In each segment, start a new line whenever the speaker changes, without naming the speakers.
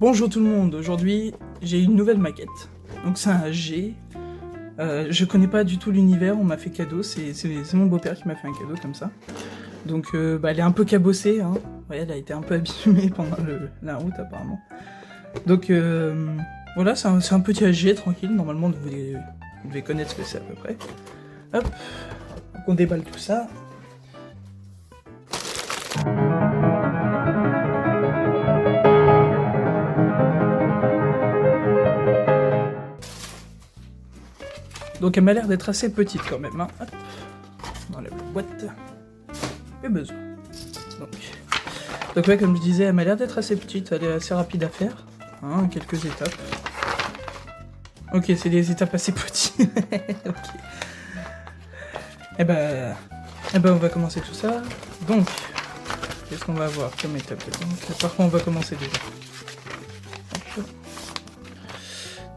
Bonjour tout le monde, aujourd'hui j'ai une nouvelle maquette. Donc c'est un G. Je connais pas du tout l'univers, on m'a fait cadeau, c'est mon beau-père qui m'a fait un cadeau comme ça. Donc elle est un peu cabossée, hein. Ouais, elle a été un peu abîmée pendant la route apparemment. Donc voilà, c'est un petit AG tranquille, normalement vous devez connaître ce que c'est à peu près. Hop, donc on déballe tout ça. Donc elle m'a l'air d'être assez petite quand même, hein. Hop, on enlève la boîte. Plus besoin. Donc ouais, comme je disais, elle m'a l'air d'être assez petite, elle est assez rapide à faire. Hein, quelques étapes. Ok, c'est des étapes assez petites. Ok. Et ben on va commencer tout ça. Donc, qu'est-ce qu'on va avoir comme étape? Donc, par contre, on va commencer déjà. Hop.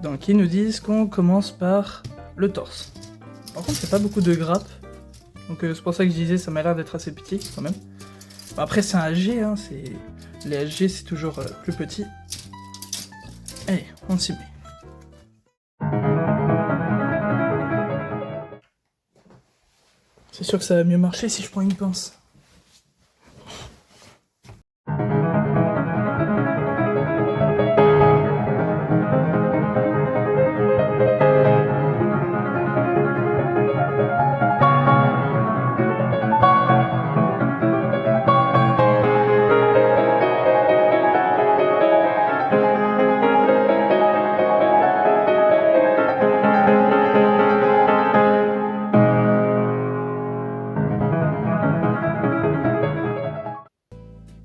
Donc, ils nous disent qu'on commence par le torse. Par contre, c'est pas beaucoup de grappes. Donc, c'est pour ça que je disais, ça m'a l'air d'être assez petit quand même. Bon, après, c'est un AG, hein, les AG, c'est toujours plus petit. Allez, on s'y met. C'est sûr que ça va mieux marcher si je prends une pince.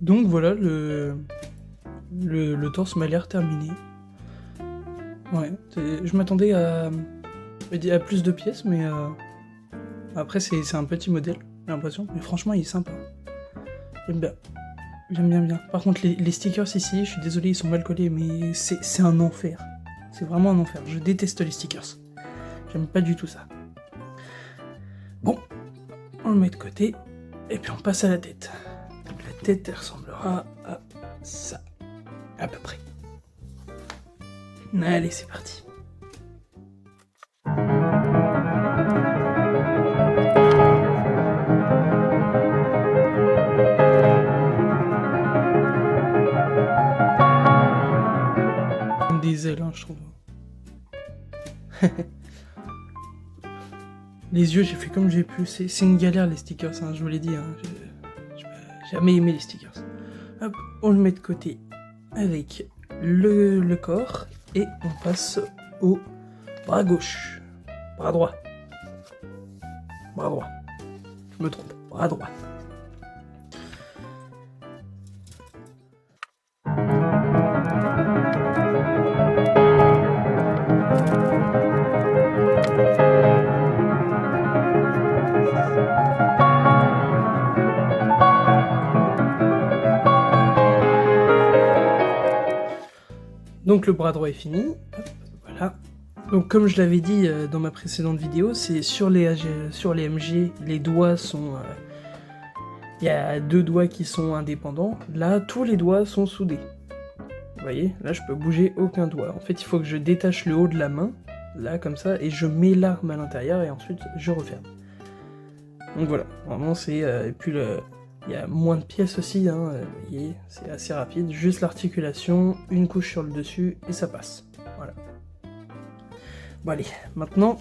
Donc voilà, le torse m'a l'air terminé. Ouais, je m'attendais à plus de pièces, mais après c'est un petit modèle, j'ai l'impression. Mais franchement, il est sympa. J'aime bien. J'aime bien. Par contre, les stickers ici, je suis désolé, ils sont mal collés, mais c'est un enfer. C'est vraiment un enfer. Je déteste les stickers. J'aime pas du tout ça. Bon, on le met de côté, et puis on passe à la tête. La tête, elle ressemblera à ça, à peu près. Allez, c'est parti. Des ailes, hein, je trouve. Les yeux, j'ai fait comme j'ai pu. C'est une galère, les stickers, hein, je vous l'ai dit. Hein. J'ai jamais aimé les stickers. Hop, on le met de côté avec le corps et on passe au bras gauche. Bras droit. Bras droit. Je me trompe. Bras droit. Donc le bras droit est fini, hop, voilà. Donc comme je l'avais dit dans ma précédente vidéo, c'est sur les MG, les doigts sont... Il y a 2 doigts qui sont indépendants, là tous les doigts sont soudés. Vous voyez, là je peux bouger aucun doigt. En fait il faut que je détache le haut de la main, là comme ça, et je mets l'arme à l'intérieur et ensuite je referme. Donc voilà, vraiment c'est... et puis il y a moins de pièces aussi, hein, vous voyez, c'est assez rapide, juste l'articulation, une couche sur le dessus, et ça passe. Voilà. Bon allez, maintenant,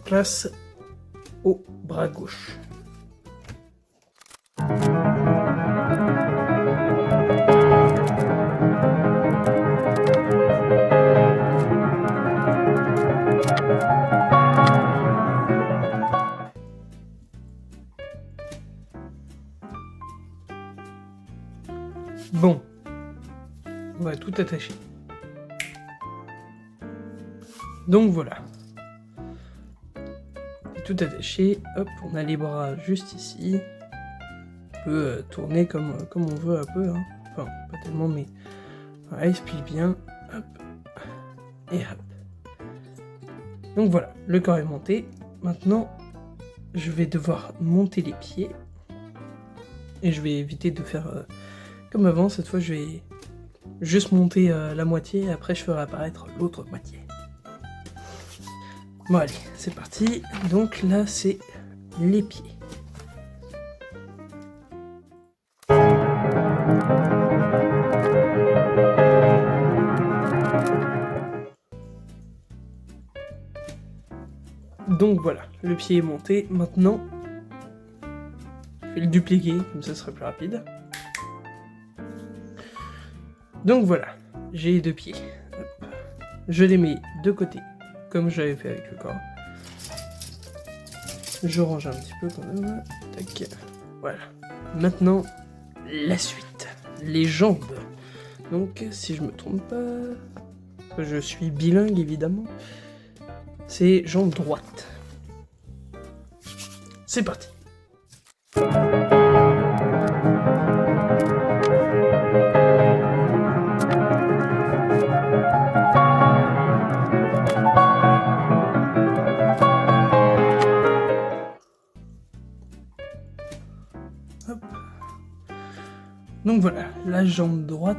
place au bras gauche. Bon, on va tout attacher. Donc voilà. Tout attaché, hop, on a les bras juste ici. On peut tourner comme on veut un peu, hein. Enfin, pas tellement, mais voilà, il se plie bien, hop, et hop. Donc voilà, le corps est monté. Maintenant, je vais devoir monter les pieds. Et je vais éviter de faire comme avant, cette fois je vais juste monter la moitié, et après je ferai apparaître l'autre moitié. Bon allez, c'est parti. Donc là c'est les pieds. Donc voilà, le pied est monté. Maintenant, je vais le dupliquer, comme ça sera plus rapide. Donc voilà, j'ai les deux pieds. Hop. Je les mets de côté, comme j'avais fait avec le corps. Je range un petit peu quand même. Tac. Voilà. Maintenant, la suite. Les jambes. Donc, si je me trompe pas, je suis bilingue évidemment, c'est jambe droite. C'est parti. Hop. Donc voilà, la jambe droite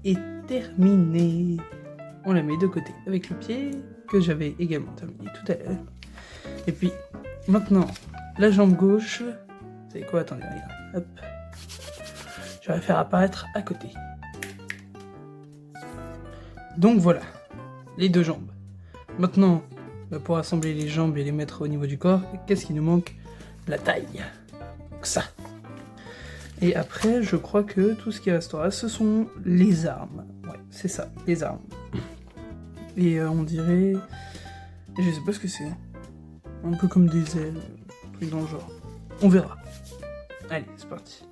est terminée. On la met de côté avec le pied que j'avais également terminé tout à l'heure. Et puis maintenant la jambe gauche. Vous savez quoi? Attendez, regarde. Hop. Je vais la faire apparaître à côté. Donc voilà, les deux jambes. Maintenant, pour assembler les jambes et les mettre au niveau du corps, qu'est-ce qui nous manque? La taille. Donc ça. Et après, je crois que tout ce qui restera, ce sont les armes. Ouais, c'est ça, les armes. Et on dirait... Je sais pas ce que c'est. Un peu comme des ailes, un truc dans le genre. On verra. Allez, c'est parti.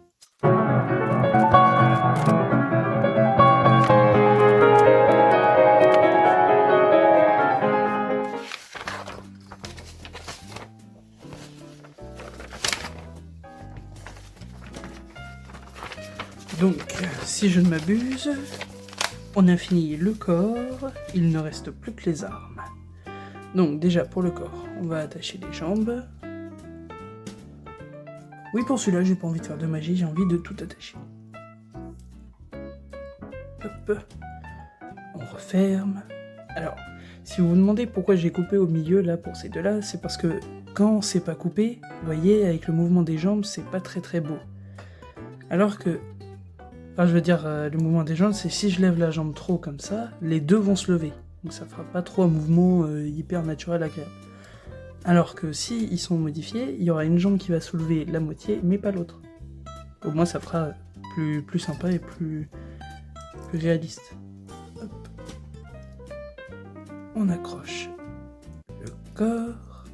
Donc, si je ne m'abuse, on a fini le corps, il ne reste plus que les armes. Donc déjà pour le corps, on va attacher les jambes. Oui, pour celui-là, j'ai pas envie de faire de magie, j'ai envie de tout attacher. Hop. On referme. Alors, si vous vous demandez pourquoi j'ai coupé au milieu là pour ces deux-là, c'est parce que quand c'est pas coupé, vous voyez, avec le mouvement des jambes, c'est pas très beau. Alors que... Enfin, je veux dire, le mouvement des jambes, c'est si je lève la jambe trop comme ça, les deux vont se lever. Donc ça fera pas trop un mouvement hyper naturel agréable. Alors que si ils sont modifiés, il y aura une jambe qui va soulever la moitié, mais pas l'autre. Au moins ça fera plus sympa et plus réaliste. Hop. On accroche le corps.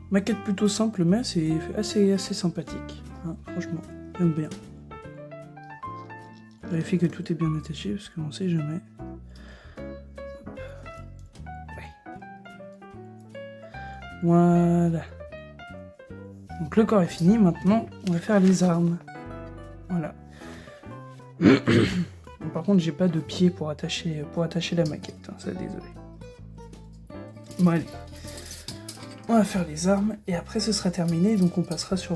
Maquette plutôt simple, mais c'est assez sympathique. Hein, franchement, j'aime bien. Vérifier que tout est bien attaché, parce qu'on sait jamais. Voilà. Donc le corps est fini, maintenant on va faire les armes. Voilà. Par contre j'ai pas de pied pour attacher la maquette, hein, ça désolé. Bon allez. On va faire les armes et après ce sera terminé, donc on passera sur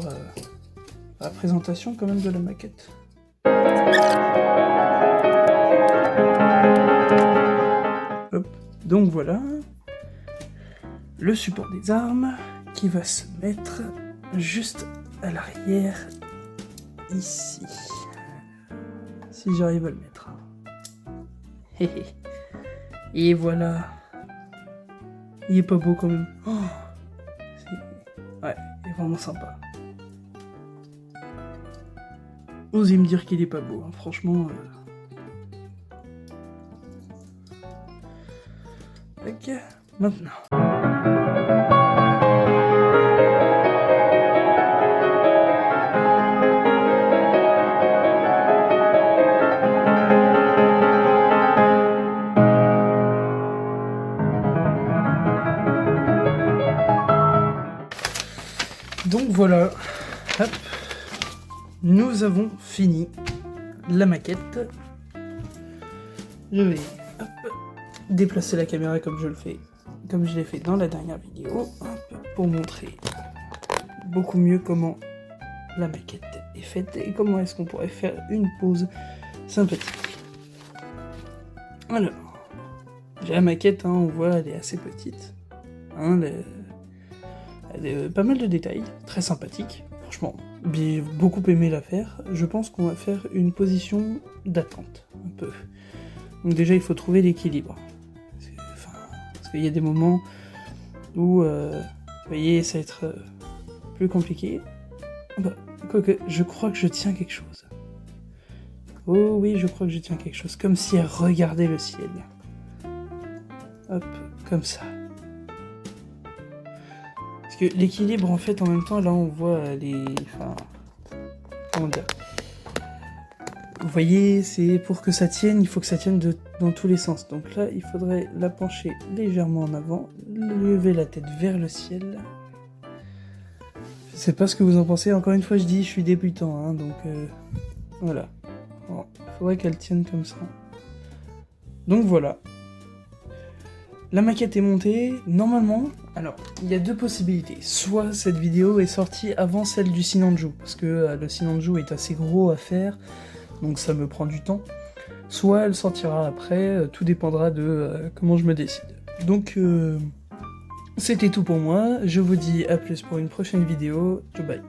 la présentation quand même de la maquette. Hop. Donc voilà. Le support des armes qui va se mettre juste à l'arrière, ici. Si j'arrive à le mettre. Et voilà. Il est pas beau quand même. Oh, ouais, il est vraiment sympa. Osez me dire qu'il est pas beau, hein. Franchement. Ok, maintenant. Donc voilà, hop, nous avons fini la maquette. Je vais hop, déplacer la caméra comme je l'ai fait dans la dernière vidéo, hop, pour montrer beaucoup mieux comment la maquette est faite et comment est-ce qu'on pourrait faire une pause sympathique. Alors, j'ai la maquette, hein, on voit, elle est assez petite. Hein, elle a pas mal de détails, très sympathique. Franchement, j'ai beaucoup aimé la faire. Je pense qu'on va faire une position d'attente, un peu. Donc déjà, il faut trouver l'équilibre. Parce qu'il y a des moments où, vous voyez, ça va être plus compliqué. Bah, quoique, je crois que je tiens quelque chose. Oh oui, je crois que je tiens quelque chose. Comme si elle regardait le ciel. Hop, comme ça. Parce que l'équilibre, en fait, en même temps, là, on voit les... Enfin... Comment dire ? Vous voyez, c'est pour que ça tienne, il faut que ça tienne dans tous les sens. Donc là, il faudrait la pencher légèrement en avant, lever la tête vers le ciel. Je sais pas ce que vous en pensez. Encore une fois, je dis, je suis débutant, hein, donc voilà. Bon, faudrait qu'elle tienne comme ça. Donc voilà. La maquette est montée. Normalement, alors, il y a deux possibilités. Soit cette vidéo est sortie avant celle du Sinanju, parce que le Sinanju est assez gros à faire, donc ça me prend du temps. Soit elle sortira après, tout dépendra de comment je me décide. Donc, c'était tout pour moi. Je vous dis à plus pour une prochaine vidéo. Ciao, bye.